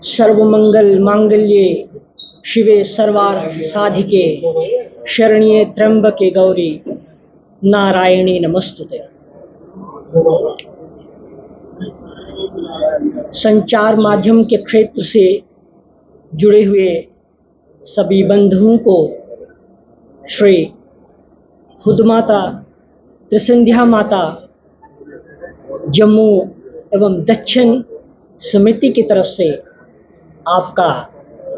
सर्वमंगल मांगल्ये शिवे सर्वार्थ साधिके शरण्ये त्र्यंबके गौरी नारायणी नमस्तुते। संचार माध्यम के क्षेत्र से जुड़े हुए सभी बंधुओं को श्री खुद माता त्रिसंध्या माता जम्मू एवं दक्षिण समिति की तरफ से आपका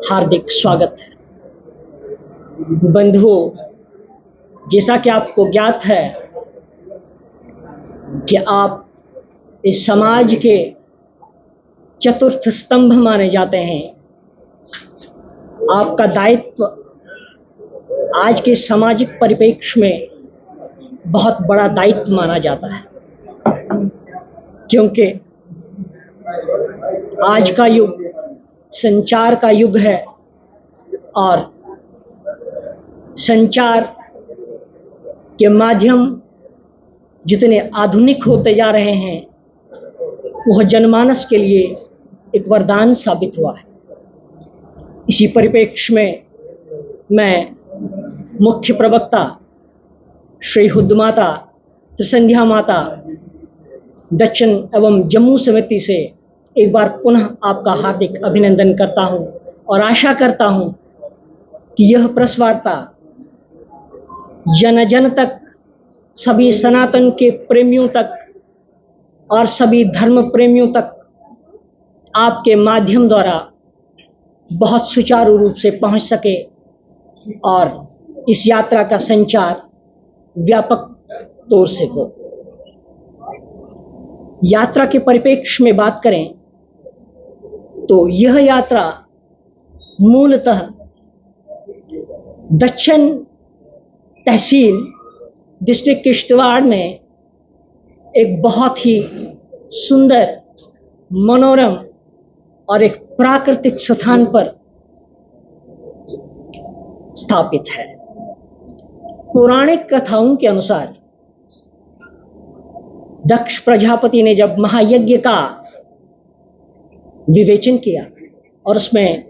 हार्दिक स्वागत है। बंधुओं, जैसा कि आपको ज्ञात है कि आप इस समाज के चतुर्थ स्तंभ माने जाते हैं। आपका दायित्व आज के सामाजिक परिप्रेक्ष्य में बहुत बड़ा दायित्व माना जाता है, क्योंकि आज का युग संचार का युग है और संचार के माध्यम जितने आधुनिक होते जा रहे हैं वह जनमानस के लिए एक वरदान साबित हुआ है। इसी परिप्रेक्ष्य में मैं मुख्य प्रवक्ता श्री खुद माता त्रिसंध्या माता दक्षिण एवं जम्मू समिति से एक बार पुनः आपका हार्दिक अभिनंदन करता हूं और आशा करता हूं कि यह प्रेस वार्ता जन जन तक, सभी सनातन के प्रेमियों तक और सभी धर्म प्रेमियों तक आपके माध्यम द्वारा बहुत सुचारू रूप से पहुंच सके और इस यात्रा का संचार व्यापक तौर से हो। यात्रा के परिप्रेक्ष्य में बात करें तो यह यात्रा मूलतः दक्षिण तहसील डिस्ट्रिक्ट किश्तवाड़ में एक बहुत ही सुंदर, मनोरम और एक प्राकृतिक स्थान पर स्थापित है। पौराणिक कथाओं के अनुसार दक्ष प्रजापति ने जब महायज्ञ का विवेचन किया और उसमें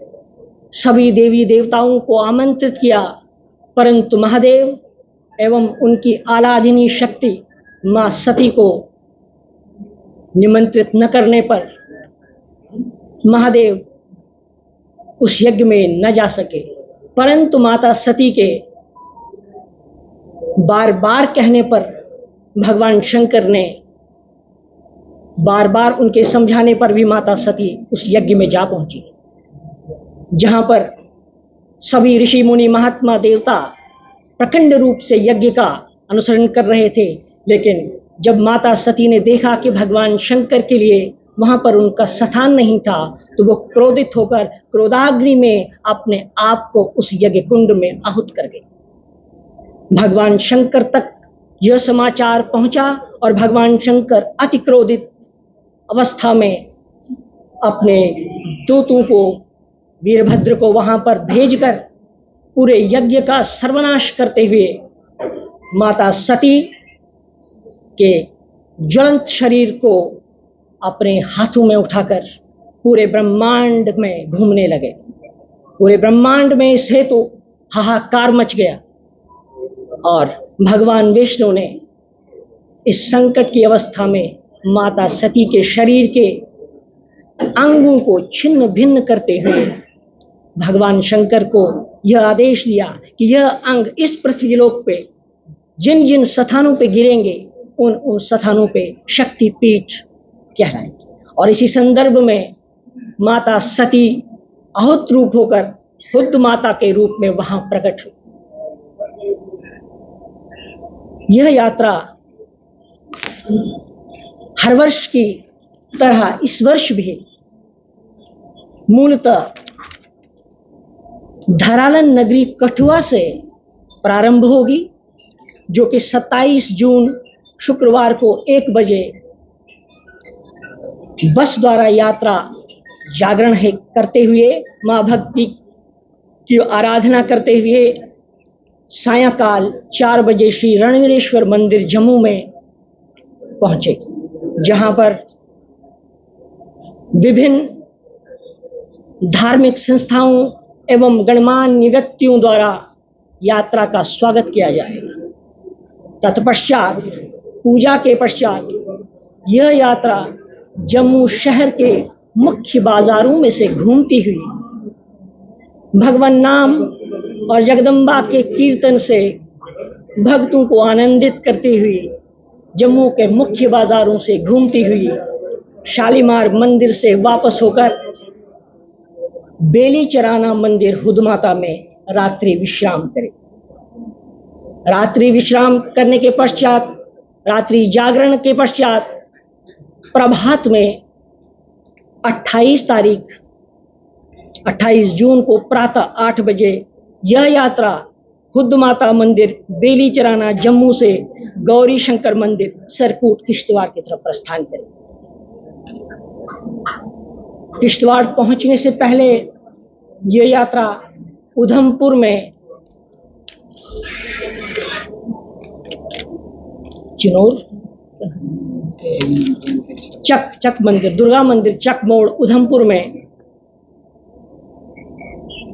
सभी देवी देवताओं को आमंत्रित किया, परंतु महादेव एवं उनकी आराधनीय शक्ति मां सती को निमंत्रित न करने पर महादेव उस यज्ञ में न जा सके। परंतु माता सती के बार बार कहने पर भगवान शंकर ने बार बार उनके समझाने पर भी माता सती उस यज्ञ में जा पहुंची, जहां पर सभी ऋषि मुनि महात्मा देवता प्रखंड रूप से यज्ञ का अनुसरण कर रहे थे। लेकिन जब माता सती ने देखा कि भगवान शंकर के लिए वहां पर उनका स्थान नहीं था, तो वो क्रोधित होकर क्रोधाग्नि में अपने आप को उस यज्ञ कुंड में आहुत कर गई। भगवान शंकर तक यह समाचार पहुंचा और भगवान शंकर अति क्रोधित अवस्था में अपने दूतों को, वीरभद्र को वहां पर भेजकर पूरे यज्ञ का सर्वनाश करते हुए माता सती के ज्वलंत शरीर को अपने हाथों में उठाकर पूरे ब्रह्मांड में घूमने लगे। पूरे ब्रह्मांड में इस हेतु हाहाकार मच गया और भगवान विष्णु ने इस संकट की अवस्था में माता सती के शरीर के अंगों को छिन्न भिन्न करते हुए भगवान शंकर को यह आदेश दिया कि यह अंग इस पृथ्वीलोक पे जिन जिन स्थानों पे गिरेंगे उन स्थानों पे शक्तिपीठ कहलाएंगे। और इसी संदर्भ में माता सती आहुत रूप होकर खुद माता के रूप में वहां प्रकट हुई। यह यात्रा हर वर्ष की तरह इस वर्ष भी मूलतः धरालन नगरी कठुआ से प्रारंभ होगी, जो कि 27 जून शुक्रवार को 1 बजे बस द्वारा यात्रा जागरण करते हुए मां भक्ति की आराधना करते हुए सायंकाल 4 बजे श्री रणवीरेश्वर मंदिर जम्मू में पहुंचे, जहां पर विभिन्न धार्मिक संस्थाओं एवं गणमान्य व्यक्तियों द्वारा यात्रा का स्वागत किया जाएगा। तत्पश्चात पूजा के पश्चात यह यात्रा जम्मू शहर के मुख्य बाजारों में से घूमती हुई भगवान नाम और जगदम्बा के कीर्तन से भक्तों को आनंदित करती हुई जम्मू के मुख्य बाजारों से घूमती हुई शालीमार मंदिर से वापस होकर बेली चराना मंदिर हुदमाता में रात्रि विश्राम करें। रात्रि विश्राम करने के पश्चात, रात्रि जागरण के पश्चात प्रभात में 28 जून को प्रातः 8 बजे यह यात्रा हुदमाता मंदिर बेली चराना जम्मू से गौरी शंकर मंदिर सरकूट किश्तवाड़ की तरफ प्रस्थान करें। किश्तवाड़ पहुंचने से पहले यह यात्रा उधमपुर में चिनौर चक मंदिर, दुर्गा मंदिर चक मोड़ उधमपुर में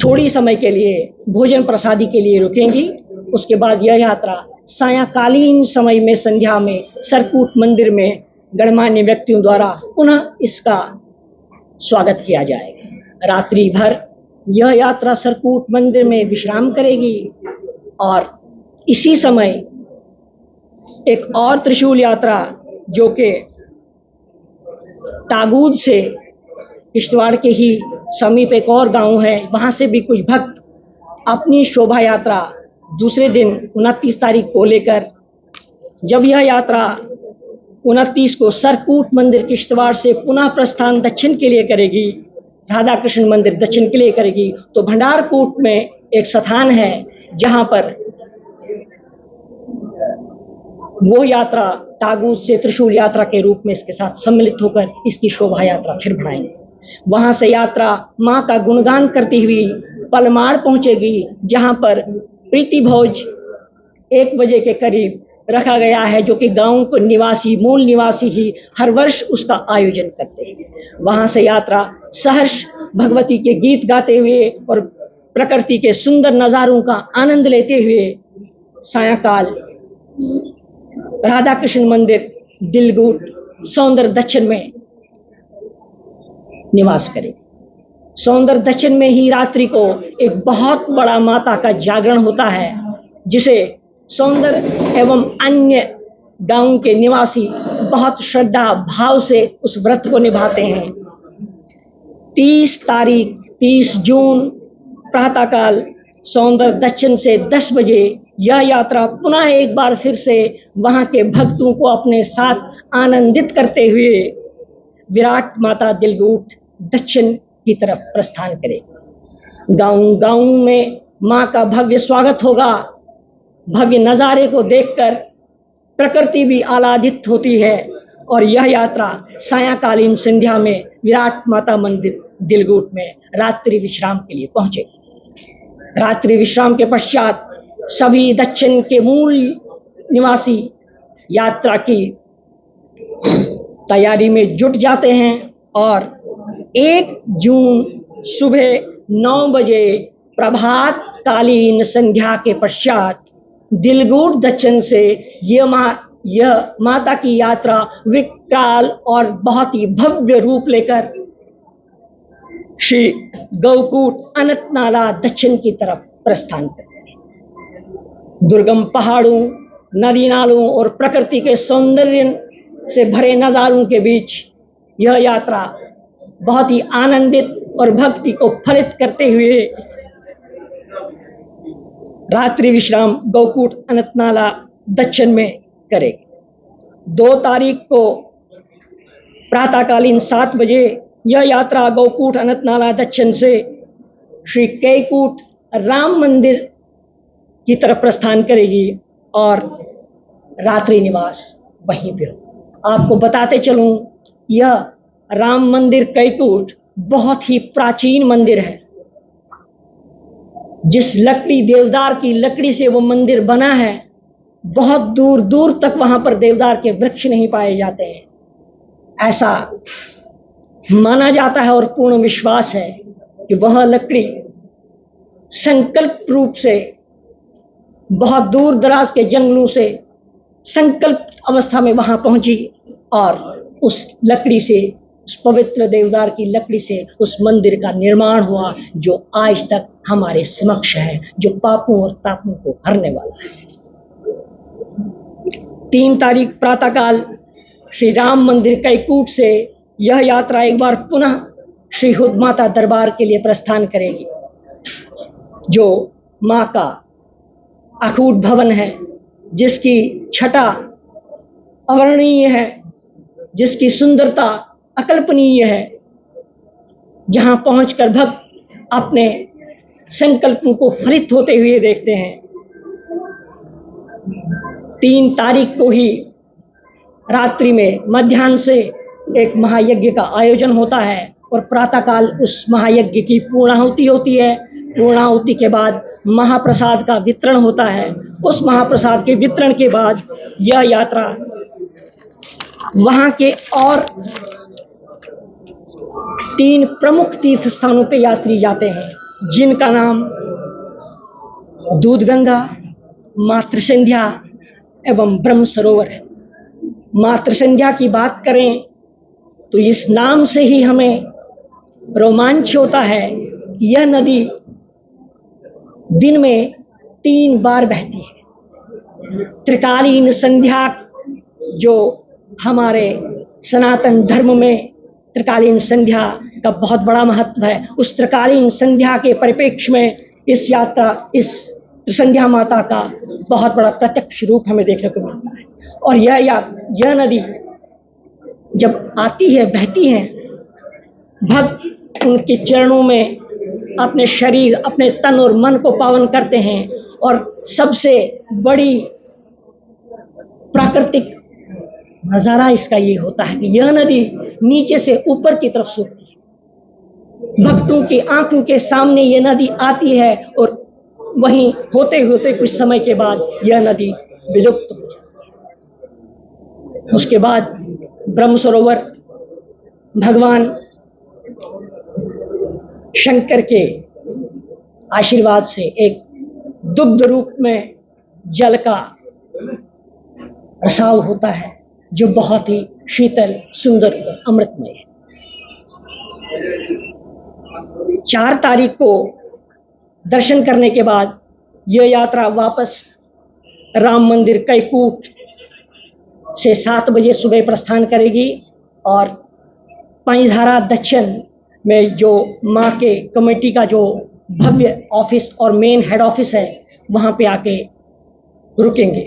थोड़ी समय के लिए भोजन प्रसादी के लिए रुकेंगी। उसके बाद यह यात्रा सायंकालीन समय में संध्या में सरकूट मंदिर में गणमान्य व्यक्तियों द्वारा पुनः इसका स्वागत किया जाएगा। रात्रि भर यह यात्रा सरकूट मंदिर में विश्राम करेगी और इसी समय एक और त्रिशूल यात्रा जो कि तागूद से किश्तवाड़ के ही समीप एक और गांव है, वहां से भी कुछ भक्त अपनी शोभा यात्रा दूसरे दिन 29 तारीख को लेकर, जब यह यात्रा 29 को सरकूट मंदिर किश्तवाड़ से पुनः प्रस्थान दक्षिण के लिए करेगी, राधा कृष्ण मंदिर दक्षिण के लिए करेगी, तो भंडारकोट में एक स्थान है जहां पर वो यात्रा तागूद से त्रिशूल यात्रा के रूप में इसके साथ सम्मिलित होकर इसकी शोभा यात्रा फिर बढ़ाएंगे। वहां से यात्रा मां का गुणगान करती हुई पलमाड़ पहुंचेगी, जहां पर प्रीति भोज 1 बजे के करीब रखा गया है, जो कि गांव को निवासी मूल निवासी ही हर वर्ष उसका आयोजन करते हैं। वहां से यात्रा सहर्ष भगवती के गीत गाते हुए और प्रकृति के सुंदर नजारों का आनंद लेते हुए सायंकाल राधा कृष्ण मंदिर दिलगुट सौंदर्य दक्षिण में निवास करें। सौंदर्य दक्षिण में ही रात्रि को एक बहुत बड़ा माता का जागरण होता है, जिसे सौंदर्य एवं अन्य गांव के निवासी बहुत श्रद्धा भाव से उस व्रत को निभाते हैं। 30 जून प्रातःकाल सौंदर्य दक्षिण से 10 बजे यह यात्रा पुनः एक बार फिर से वहां के भक्तों को अपने साथ आनंदित करते हुए विराट माता दिलगुट दक्षिण की तरफ प्रस्थान करेगी। गांव में मां का भव्य स्वागत होगा। भव्य नज़ारे को देखकर प्रकृति भी आह्लादित होती है और यह यात्रा सायंकालीन संध्या में विराट माता मंदिर दिलगुट में रात्रि विश्राम के लिए पहुंचेगी। रात्रि विश्राम के पश्चात सभी दक्षिण के मूल निवासी यात्रा की तैयारी में जुट जाते हैं और 1 जून सुबह 9 बजे प्रभात कालीन संध्या के पश्चात दिलगुट दक्षिण से यह माता की यात्रा विकराल और बहुत ही भव्य रूप लेकर श्री गौकूट अनंतनाला दक्षिण की तरफ प्रस्थान करते हैं। दुर्गम पहाड़ों, नदी नालों और प्रकृति के सौंदर्य से भरे नजारों के बीच यह यात्रा बहुत ही आनंदित और भक्ति को फलित करते हुए रात्रि विश्राम गौकूट अनंतनाला दक्षिण में करेगी। 2 तारीख को प्रातःकालीन 7 बजे यह यात्रा गौकूट अनंतनाला दक्षिण से श्री कैकूट राम मंदिर की तरफ प्रस्थान करेगी और रात्रि निवास वहीं पर हो। आपको बताते चलूं, यह राम मंदिर कैकूट बहुत ही प्राचीन मंदिर है। जिस लकड़ी देवदार की लकड़ी से वो मंदिर बना है, बहुत दूर दूर तक वहां पर देवदार के वृक्ष नहीं पाए जाते हैं, ऐसा माना जाता है और पूर्ण विश्वास है। कि वह लकड़ी संकल्प रूप से बहुत दूर दराज के जंगलों से संकल्प अवस्था में वहां पहुंची और उस लकड़ी से, उस पवित्र देवदार की लकड़ी से उस मंदिर का निर्माण हुआ, जो आज तक हमारे समक्ष है, जो पापों और तापों को हरने वाला है। 3 तारीख प्रातःकाल श्री राम मंदिर कैकूट से यह यात्रा एक बार पुनः श्री हुद माता दरबार के लिए प्रस्थान करेगी, जो माँ का अखूट भवन है, जिसकी छटा अवर्णनीय है, जिसकी सुंदरता अकल्पनीय है, जहां पहुंचकर भक्त अपने संकल्पों को फलित होते हुए देखते हैं। 3 तारीख को ही रात्रि में मध्याह्न से एक महायज्ञ का आयोजन होता है और प्रातःकाल उस महायज्ञ की पूर्णाहुति होती है। पूर्णाहुति के बाद महाप्रसाद का वितरण होता है। उस महाप्रसाद के वितरण के बाद यह यात्रा वहां के और 3 प्रमुख तीर्थ स्थानों पे यात्री जाते हैं, जिनका नाम दूधगंगा, मातृसंध्या एवं ब्रह्म सरोवर है। मातृसंध्या की बात करें तो इस नाम से ही हमें रोमांच होता है कि यह नदी दिन में 3 बार बहती है। त्रिकालीन संध्या, जो हमारे सनातन धर्म में त्रिकालीन संध्या का बहुत बड़ा महत्व है, उस त्रिकालीन संध्या के परिप्रेक्ष्य में इस यात्रा, इस त्रिसंध्या माता का बहुत बड़ा प्रत्यक्ष रूप हमें देखने को मिलता है। और यह नदी जब आती है, बहती है, भक्त उनके चरणों में अपने शरीर, अपने तन और मन को पावन करते हैं। और सबसे बड़ी प्राकृतिक नजारा इसका ये होता है कि यह नदी नीचे से ऊपर की तरफ सूखती है। भक्तों की आंखों के सामने यह नदी आती है और वहीं होते होते कुछ समय के बाद यह नदी विलुप्त हो जाती है। उसके बाद ब्रह्म सरोवर भगवान शंकर के आशीर्वाद से एक दुग्ध रूप में जल का रसाव होता है, जो बहुत ही शीतल, सुंदर और अमृतमय है। 4 तारीख को दर्शन करने के बाद यह यात्रा वापस राम मंदिर कैकूट से 7 बजे सुबह प्रस्थान करेगी और पंचधारा दक्षिण में जो माँ के कमेटी का जो भव्य ऑफिस और मेन हेड ऑफिस है, वहाँ पे आके रुकेंगे।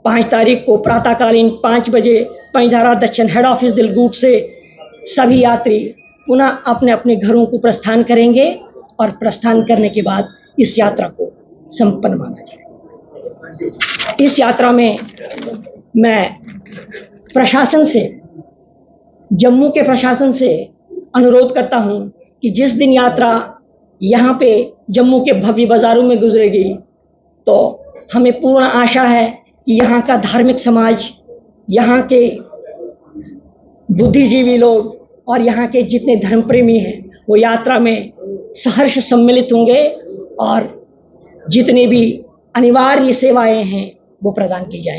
5 तारीख को प्रातःकालीन 5 बजे पंचधारा दक्षिण हेड ऑफिस दिलगुट से सभी यात्री पुनः अपने अपने घरों को प्रस्थान करेंगे और प्रस्थान करने के बाद इस यात्रा को संपन्न माना जाएगा। इस यात्रा में मैं प्रशासन से, जम्मू के प्रशासन से अनुरोध करता हूं कि जिस दिन यात्रा यहाँ पे जम्मू के भव्य बाजारों में गुजरेगी, तो हमें पूर्ण आशा है कि यहाँ का धार्मिक समाज, यहाँ के बुद्धिजीवी लोग और यहाँ के जितने धर्म प्रेमी हैं, वो यात्रा में सहर्ष सम्मिलित होंगे और जितनी भी अनिवार्य सेवाएं हैं वो प्रदान की जाएंगी।